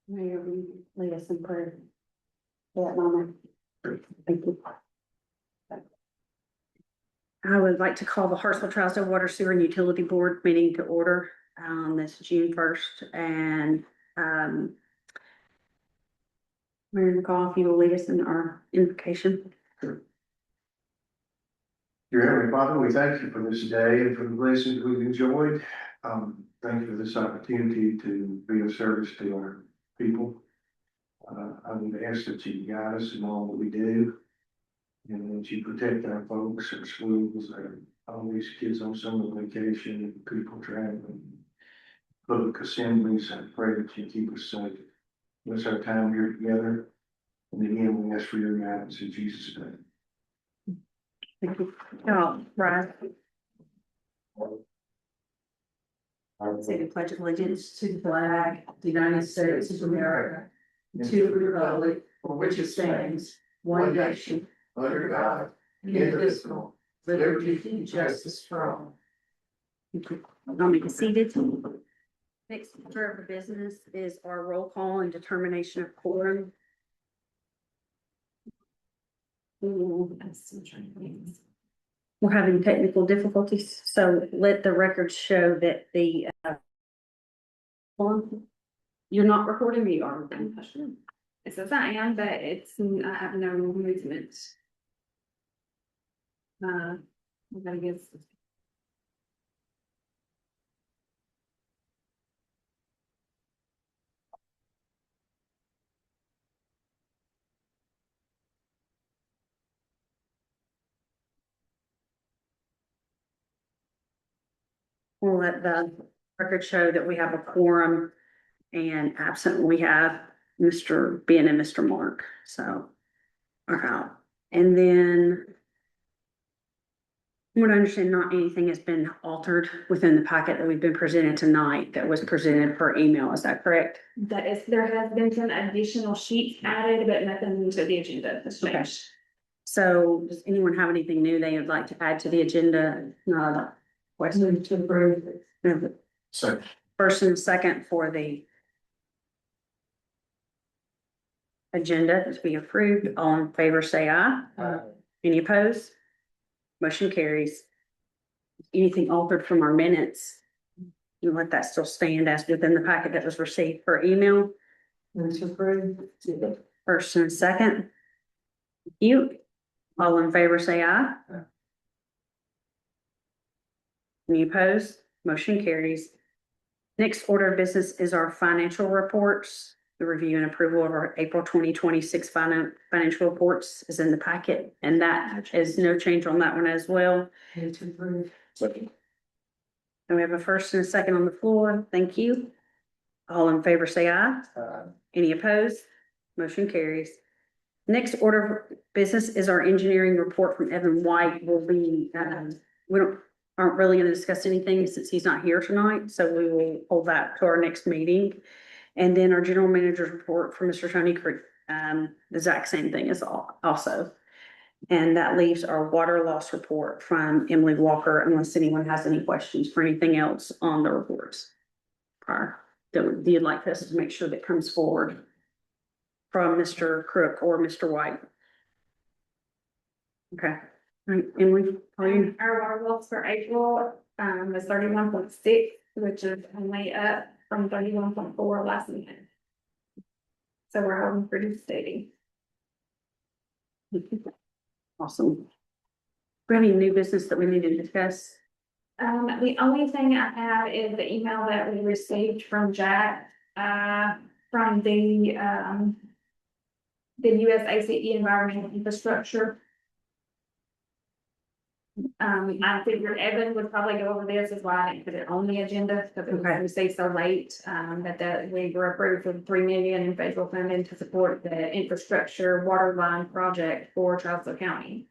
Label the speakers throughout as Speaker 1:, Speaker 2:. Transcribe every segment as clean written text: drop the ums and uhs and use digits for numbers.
Speaker 1: Mayor, will you lead us in prayer for that moment? Thank you. I would like to call the Hartsville Trousdale Water Sewer and Utility Board meeting to order this June 1st, and Mayor McCall, if you will lead us in our invocation.
Speaker 2: Dear Heavenly Father, we thank you for this day and for the blessings we've enjoyed. Thank you for this opportunity to be of service to our people. I would ask that you guide us in all that we do, and that you protect our folks, our schools, all these kids on summer vacation, people traveling, public assemblies. I pray that you keep us safe. Bless our time here together. And again, we ask for your guidance in Jesus' name.
Speaker 1: Thank you. Oh, rise. Say the Pledge of Allegiance to the flag of the United States of America, and to the republic for which it stands, one nation, under God, indivisible, with liberty and justice for all. Thank you. I'll be seated. Next order of business is our roll call and determination of quorum. We're having technical difficulties, so let the record show that the you're not recording me, are you?
Speaker 3: It says I am, but I have no movement. I gotta get.
Speaker 1: We'll let the record show that we have a quorum, and absent we have Mr. Ben and Mr. Mark, so are out. And then from what I understand, not anything has been altered within the packet that we've been presented tonight that was presented per email. Is that correct?
Speaker 3: That is, there has been some additional sheets added, but nothing to the agenda has changed.
Speaker 1: So does anyone have anything new they would like to add to the agenda? Question to approve.
Speaker 2: So,
Speaker 1: First and second for the agenda to be approved. All in favor, say aye. Any opposed? Motion carries. Anything altered from our minutes? You let that still stand as within the packet that was received per email. First and second. You. All in favor, say aye. Any opposed? Motion carries. Next order of business is our financial reports. The review and approval of our April 2026 financial reports is in the packet, and that is no change on that one as well. And we have a first and a second on the floor. Thank you. All in favor, say aye. Any opposed? Motion carries. Next order of business is our engineering report from Evan White. We aren't really going to discuss anything since he's not here tonight, so we will hold that to our next meeting. And then our general manager's report from Mr. Tony Creek, the exact same thing as also. And that leaves our water loss report from Emily Walker, unless anyone has any questions for anything else on the reports. Prior, that you'd like us to make sure that comes forward from Mr. Crook or Mr. White. Okay. All right, Emily,
Speaker 3: Our water loss for April was 31.6, which is only up from 31.4 last month. So we're holding pretty steady.
Speaker 1: awesome. Do we have any new business that we need to discuss?
Speaker 3: The only thing I have is the email that we received from Jack from the USACE Environmental Infrastructure. I figured Evan would probably go over this, is why I didn't put it on the agenda, because it was received so late, that we were approved for $3 million in federal funding to support the infrastructure water line project for Trousdale County.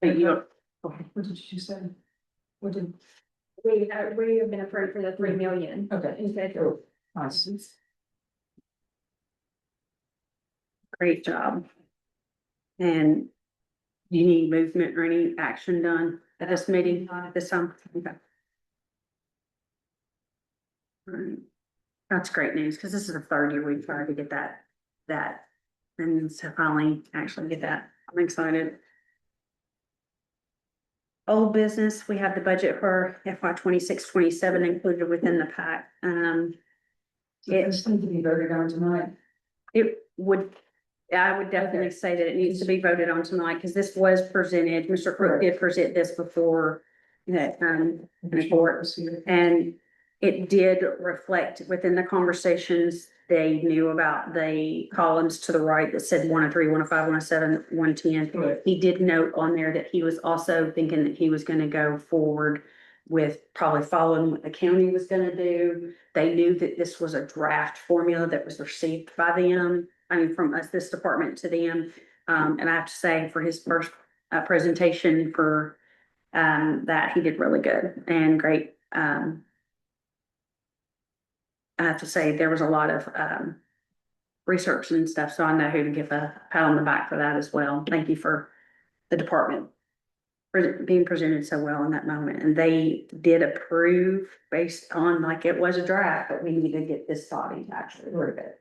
Speaker 1: Thank you.
Speaker 4: What did you say? What did?
Speaker 3: We have been approved for the $3 million.
Speaker 4: Okay.
Speaker 3: In federal.
Speaker 4: Nice.
Speaker 1: Great job. And Do you need movement or any action done at this meeting, at this time? Okay. Right. That's great news, because this is the third year we've tried to get that, and so finally actually get that. I'm excited. Old business, we have the budget for FY 26-27 included within the pack.
Speaker 4: So this need to be voted on tonight.
Speaker 1: It would, I would definitely
Speaker 4: Okay.
Speaker 1: say that it needs to be voted on tonight, because this was presented, Mr. Crook did present this before that, report. And it did reflect within the conversations, they knew about the columns to the right that said 103, 105, 107, 110.
Speaker 4: Right.
Speaker 1: He did note on there that he was also thinking that he was gonna go forward with probably following what the county was gonna do. They knew that this was a draft formula that was received by them, I mean, from us, this department to them. And I have to say, for his first presentation for that he did really good and great. I have to say, there was a lot of research and stuff, so I know who to give a pat on the back for that as well. Thank you for the department being presented so well in that moment, and they did approve based on like it was a draft, but we need to get this body to actually approve it.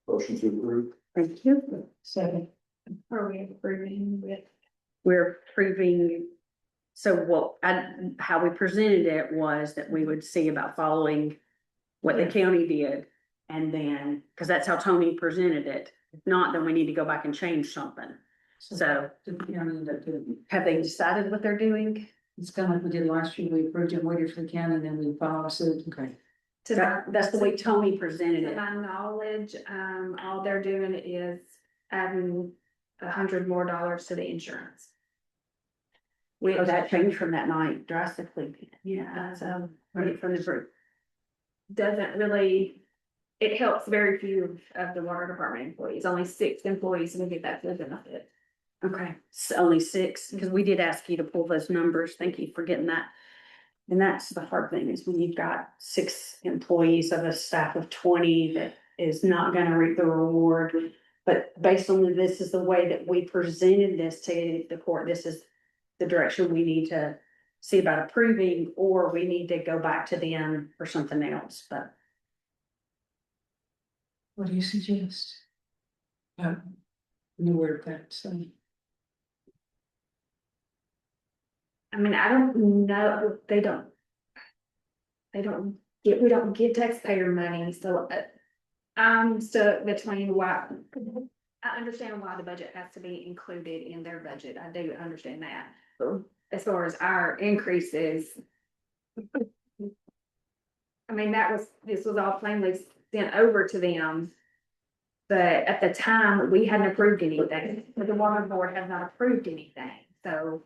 Speaker 5: Motion to approve.
Speaker 1: Thank you.
Speaker 4: Second.
Speaker 3: Are we approving with?
Speaker 1: We're approving, so how we presented it was that we would see about following what the county did. And then, because that's how Tony presented it. If not, then we need to go back and change something. So
Speaker 4: The county ended up doing,
Speaker 1: have they decided what they're doing?
Speaker 4: it's kind of like we did last year, we approved it, waited for the county, and then we followed suit. Okay.
Speaker 3: To my,
Speaker 1: That's the way Tony presented
Speaker 3: to
Speaker 1: it.
Speaker 3: my knowledge, all they're doing is adding $100 more to the insurance. Which
Speaker 1: Oh, that changed from that night drastically. Yeah, so, right from the group.
Speaker 3: doesn't really, it helps very few of the water department employees, only 6 employees will get that full benefit.
Speaker 1: Okay, so only 6, because we did ask you to pull those numbers. Thank you for getting that. And that's the hard thing, is when you've got 6 employees of a staff of 20 that is not gonna reap the reward. But based on this is the way that we presented this to the court, this is the direction we need to see about approving, or we need to go back to them for something else, but.
Speaker 4: What do you suggest? New word that, so.
Speaker 3: I mean, I don't know, we don't get taxpayer money, so I'm stuck between why. I understand why the budget has to be included in their budget, I do understand that, but as far as our increases. I mean, this was all plainly sent over to them. But at the time, we hadn't approved anything, but the water board has not approved anything, so.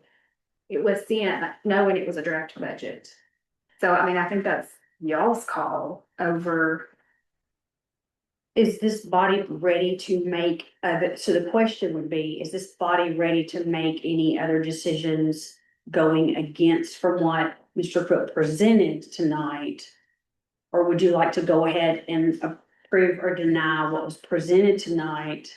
Speaker 3: It was sent knowing it was a draft budget. So, I mean, I think that's y'all's call over.
Speaker 1: Is this body ready to make, so the question would be, is this body ready to make any other decisions going against from what Mr. Cook presented tonight? Or would you like to go ahead and approve or deny what was presented tonight?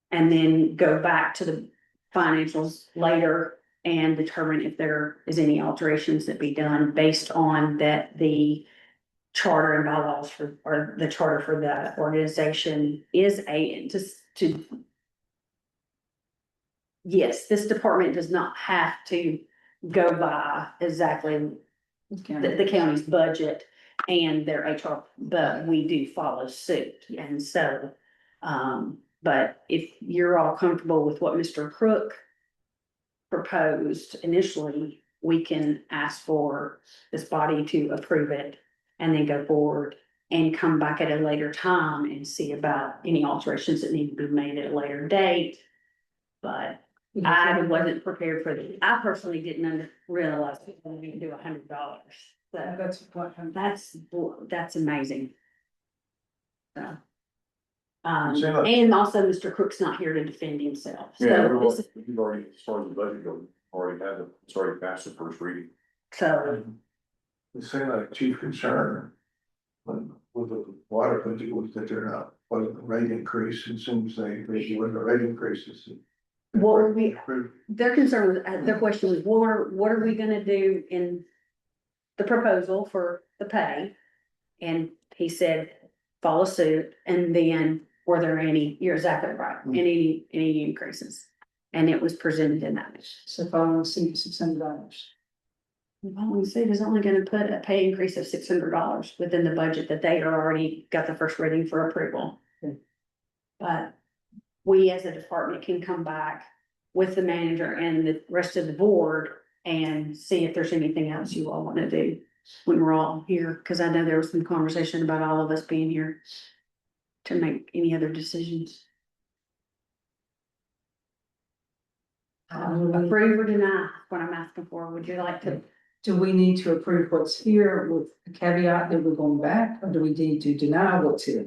Speaker 1: And then go back to the financials later and determine if there is any alterations that be done based on that the charter and bylaws or the charter for the organization is yes, this department does not have to go by exactly the county's budget and their HR, but we do follow suit. And so, but if you're all comfortable with what Mr. Crook proposed initially, we can ask for this body to approve it and then go forward and come back at a later time and see about any alterations that need to be made at a later date. But I wasn't prepared for the, I personally didn't realize we were going to do $100. So
Speaker 4: That's what,
Speaker 1: that's amazing. So.
Speaker 5: Seems like-
Speaker 1: And also Mr. Crook's not here to defend himself.
Speaker 5: Yeah,
Speaker 1: So this is,
Speaker 5: you've already, as far as the budget goes, it's already passed the first reading.
Speaker 1: so,
Speaker 2: It seemed like chief concern with the water budget was that there wasn't a rate increase, as soon as they, wasn't a rate increases.
Speaker 1: What were we, their concern was, their question was, what are we gonna do in the proposal for the pay? And he said, follow suit, and then were there any, you're exactly right, any increases? And it was presented in that.
Speaker 4: So following suit, $600.
Speaker 1: Following suit is only gonna put a pay increase of $600 within the budget that they are already got the first reading for approval.
Speaker 4: Okay.
Speaker 1: But we as a department can come back with the manager and the rest of the board and see if there's anything else you all wanna do when we're all here, cause I know there was some conversation about all of us being here to make any other decisions. Approve or deny, what I'm asking for. Would you like to?
Speaker 4: Do we need to approve what's here with a caveat that we're going back, or do we need to deny what's here?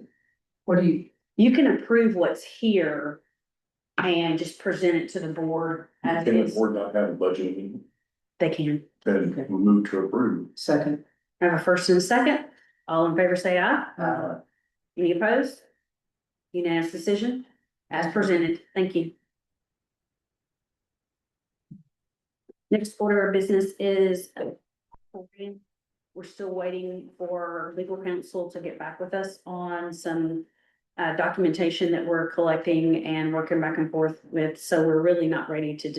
Speaker 4: What do you,
Speaker 1: You can approve what's here and just present it to the board as
Speaker 5: Can the
Speaker 1: is.
Speaker 5: board not have a budget meeting?
Speaker 1: They can.
Speaker 5: Then we move to approve.
Speaker 4: second?
Speaker 1: I have a first and a second. All in favor, say aye. Any opposed? Unanimous decision as presented. Thank you. Next order of business is, we're still waiting for legal counsel to get back with us on some documentation that we're collecting and working back and forth with. So we're really not ready to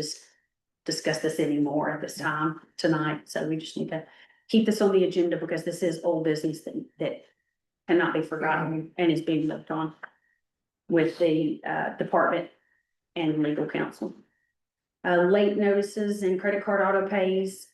Speaker 1: discuss this anymore at this time tonight. So we just need to keep this on the agenda because this is old business that cannot be forgotten and is being looked on with the department and legal counsel. Late notices and credit card auto pays.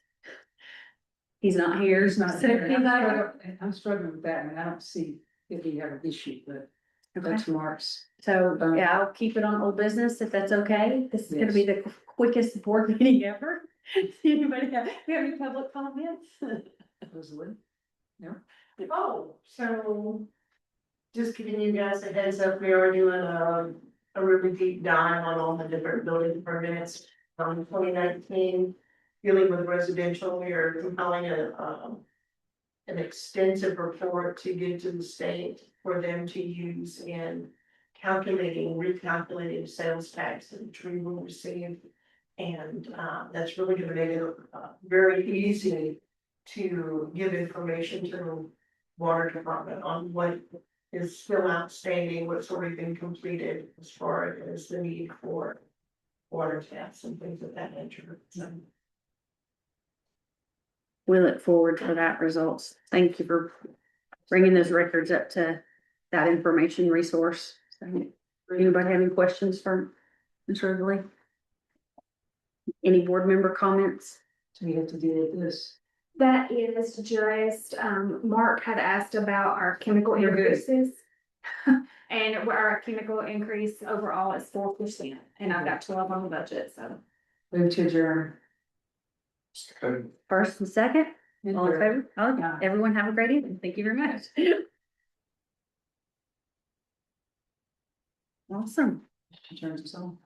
Speaker 1: He's not here.
Speaker 4: He's not
Speaker 1: So
Speaker 4: here.
Speaker 1: he's not here.
Speaker 4: I'm struggling with that, and I don't see if we have an issue, but
Speaker 1: Okay.
Speaker 4: that's Mark's.
Speaker 1: So, yeah, I'll keep it on old business if that's okay. This is gonna be the quickest board meeting ever. Anybody have any public comments?
Speaker 4: Elizabeth?
Speaker 6: Oh, so just giving you guys a heads up, we are doing a really deep dive on all the different building permits from 2019. Dealing with residential, we are compiling an extensive report to give to the state for them to use in recalculating sales tax that we will receive. And that's really gonna make it very easy to give information to the water department on what is still outstanding, what's already been completed as far as the need for water taps and things of that nature. So,
Speaker 1: We look forward to that results. Thank you for bringing those records up to that information resource. So, anybody have any questions for Ms. Ridley? Any board member comments?
Speaker 4: Do we have to deal with this?
Speaker 3: That is just, Mark had asked about our chemical
Speaker 4: You're good.
Speaker 3: increases. And our chemical increase overall is 4%, and I've got 12 on the budget, so.
Speaker 4: Move to adjourn.
Speaker 1: First and second, all in favor? Oh, everyone have a great evening. Thank you very much. Awesome.
Speaker 4: Adjourn us all.